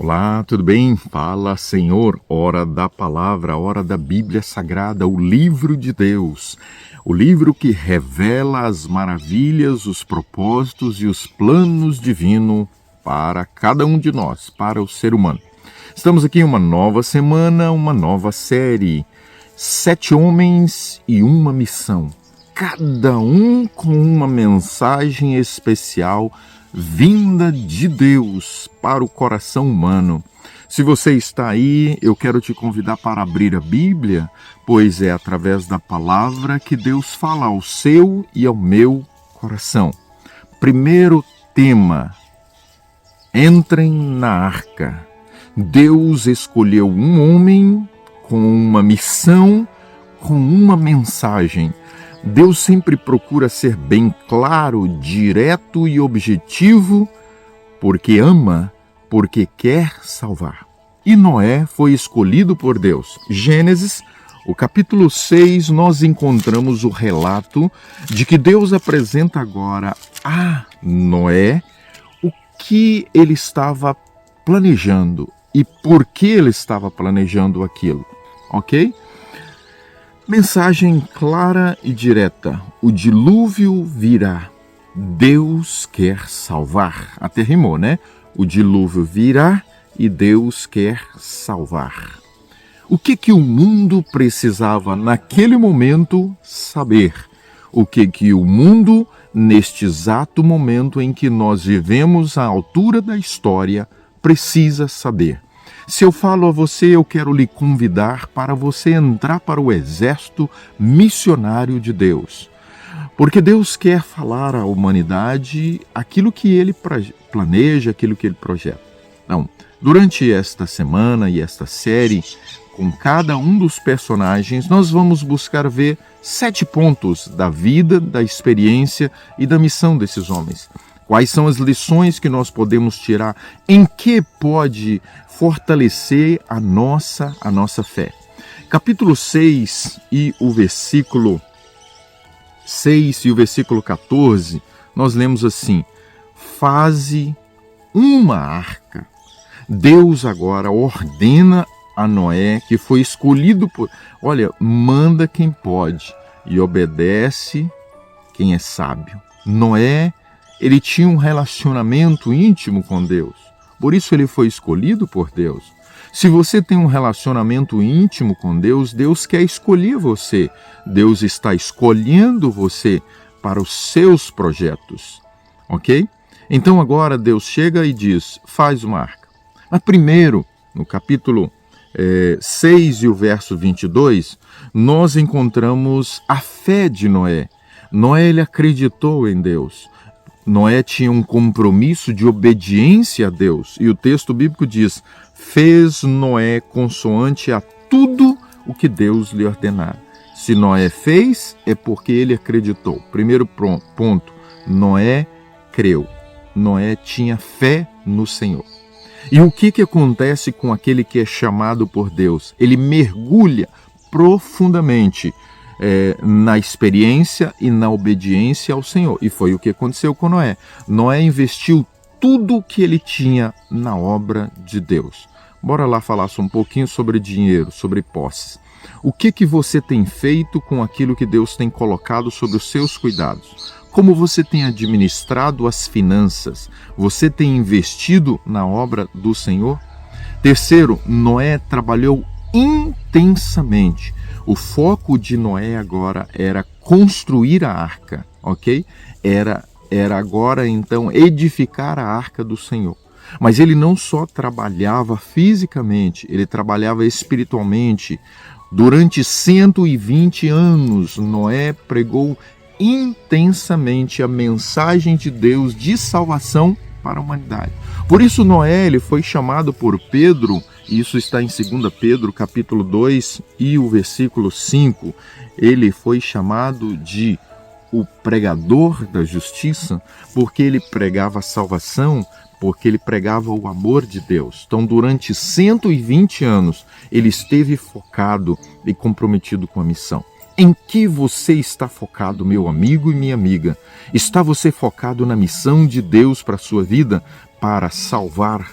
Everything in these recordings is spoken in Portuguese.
Olá, tudo bem? Fala, Senhor, hora da palavra, hora da Bíblia Sagrada, o livro de Deus, o livro que revela as maravilhas, os propósitos e os planos divinos para cada um de nós, para o ser humano. Estamos aqui em uma nova semana, uma nova série, 7 homens e uma missão, cada um com uma mensagem especial vinda de Deus para o coração humano. Se você está aí, eu quero te convidar para abrir a Bíblia, pois é através da palavra que Deus fala ao seu e ao meu coração. Primeiro tema: entrem na arca. Deus escolheu um homem com uma missão, com uma mensagem. Deus sempre procura ser bem claro, direto e objetivo, porque ama, porque quer salvar. E Noé foi escolhido por Deus. Gênesis, o capítulo 6, nós encontramos o relato de que Deus apresenta agora a Noé o que ele estava planejando e por que ele estava planejando aquilo, ok? Mensagem clara e direta: o dilúvio virá. Deus quer salvar. Até rimou, né? O dilúvio virá e Deus quer salvar. O que o mundo precisava naquele momento saber? O que o mundo, neste exato momento em que nós vivemos à altura da história, precisa saber? Se eu falo a você, eu quero lhe convidar para você entrar para o exército missionário de Deus. Porque Deus quer falar à humanidade aquilo que Ele planeja, aquilo que Ele projeta. Então, durante esta semana e esta série, com cada um dos personagens, nós vamos buscar ver 7 pontos da vida, da experiência e da missão desses homens. Quais são as lições que nós podemos tirar? Em que pode fortalecer a nossa fé? Capítulo 6 e o versículo 14, nós lemos assim: faze uma arca. Deus agora ordena a Noé, que foi escolhido por... Olha, manda quem pode e obedece quem é sábio. Noé, ele tinha um relacionamento íntimo com Deus. Por isso ele foi escolhido por Deus. Se você tem um relacionamento íntimo com Deus, Deus quer escolher você. Deus está escolhendo você para os seus projetos. Ok? Então agora Deus chega e diz: faz uma arca. Mas primeiro, no capítulo 6 e o verso 22, nós encontramos a fé de Noé. Noé, ele acreditou em Deus. Noé tinha um compromisso de obediência a Deus. E o texto bíblico diz: fez Noé consoante a tudo o que Deus lhe ordenara. Se Noé fez, é porque ele acreditou. Primeiro ponto: Noé creu. Noé tinha fé no Senhor. E o que acontece com aquele que é chamado por Deus? Ele mergulha profundamente na experiência e na obediência ao Senhor. E foi o que aconteceu com Noé. Noé investiu tudo o que ele tinha na obra de Deus. Bora lá falar só um pouquinho sobre dinheiro, sobre posses. O que você tem feito com aquilo que Deus tem colocado sobre os seus cuidados? Como você tem administrado as finanças? Você tem investido na obra do Senhor? Terceiro, Noé trabalhou intensamente. O foco de Noé agora era construir a arca, ok? Era agora então edificar a arca do Senhor. Mas ele não só trabalhava fisicamente, ele trabalhava espiritualmente. Durante 120 anos, Noé pregou intensamente a mensagem de Deus de salvação para a humanidade. Por isso Noé, ele foi chamado por Pedro, e isso está em 2 Pedro, capítulo 2 e o versículo 5, ele foi chamado de o pregador da justiça, porque ele pregava a salvação, porque ele pregava o amor de Deus. Então, durante 120 anos, ele esteve focado e comprometido com a missão. Em que você está focado, meu amigo e minha amiga? Está você focado na missão de Deus para a sua vida, para salvar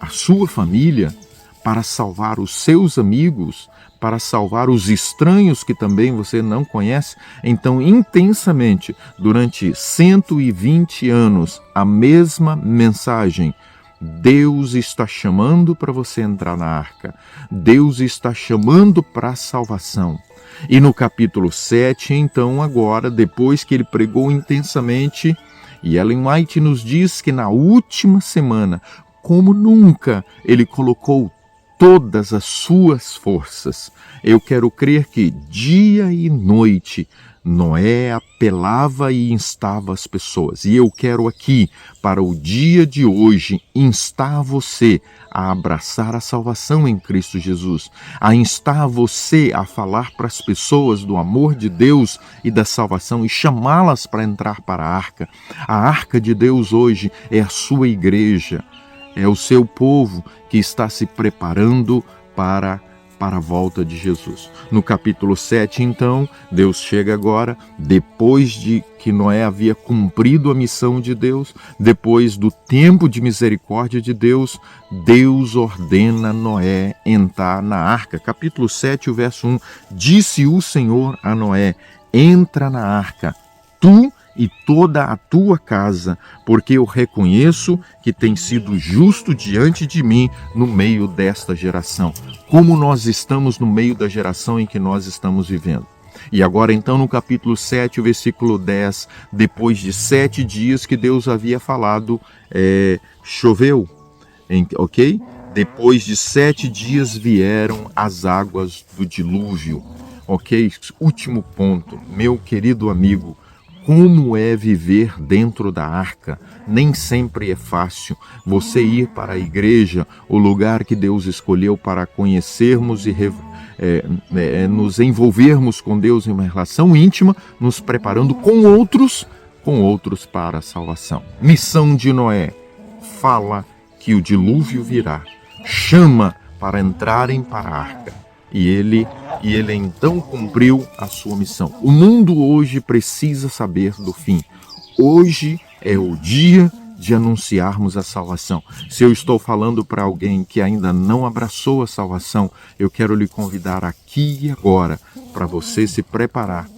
a sua família, para salvar os seus amigos, para salvar os estranhos que também você não conhece. Então, intensamente, durante 120 anos, a mesma mensagem. Deus está chamando para você entrar na arca. Deus está chamando para a salvação. E no capítulo 7, então, agora, depois que ele pregou intensamente, e Ellen White nos diz que na última semana, como nunca, ele colocou todas as suas forças. Eu quero crer que dia e noite Noé apelava e instava as pessoas. E eu quero aqui, para o dia de hoje, instar você a abraçar a salvação em Cristo Jesus, a instar você a falar para as pessoas do amor de Deus e da salvação e chamá-las para entrar para a arca. A arca de Deus hoje é a sua igreja, é o seu povo que está se preparando para a volta de Jesus. No capítulo 7, então, Deus chega agora, depois de que Noé havia cumprido a missão de Deus, depois do tempo de misericórdia de Deus, Deus ordena Noé entrar na arca. Capítulo 7, o verso 1, disse o Senhor a Noé, entra na arca, tu e toda a tua casa, porque eu reconheço que tem sido justo diante de mim no meio desta geração. Como nós estamos no meio da geração em que nós estamos vivendo. E agora então no capítulo 7, o versículo 10, depois de 7 dias que Deus havia falado, choveu, ok? Depois de 7 dias vieram as águas do dilúvio, ok? Último ponto, meu querido amigo, como é viver dentro da arca? Nem sempre é fácil. Você ir para a igreja, o lugar que Deus escolheu para conhecermos e nos envolvermos com Deus em uma relação íntima, nos preparando com outros para a salvação. Missão de Noé: fala que o dilúvio virá, chama para entrarem para a arca. E ele então cumpriu a sua missão. O mundo hoje precisa saber do fim. Hoje é o dia de anunciarmos a salvação. Se eu estou falando para alguém que ainda não abraçou a salvação, eu quero lhe convidar aqui e agora para você se preparar,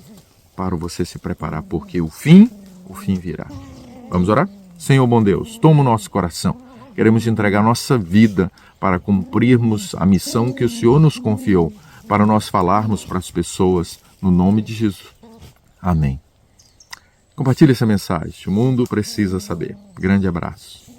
porque o fim virá. Vamos orar? Senhor bom Deus, toma o nosso coração. Queremos entregar nossa vida para cumprirmos a missão que o Senhor nos confiou, para nós falarmos para as pessoas no nome de Jesus. Amém. Compartilhe essa mensagem. O mundo precisa saber. Grande abraço.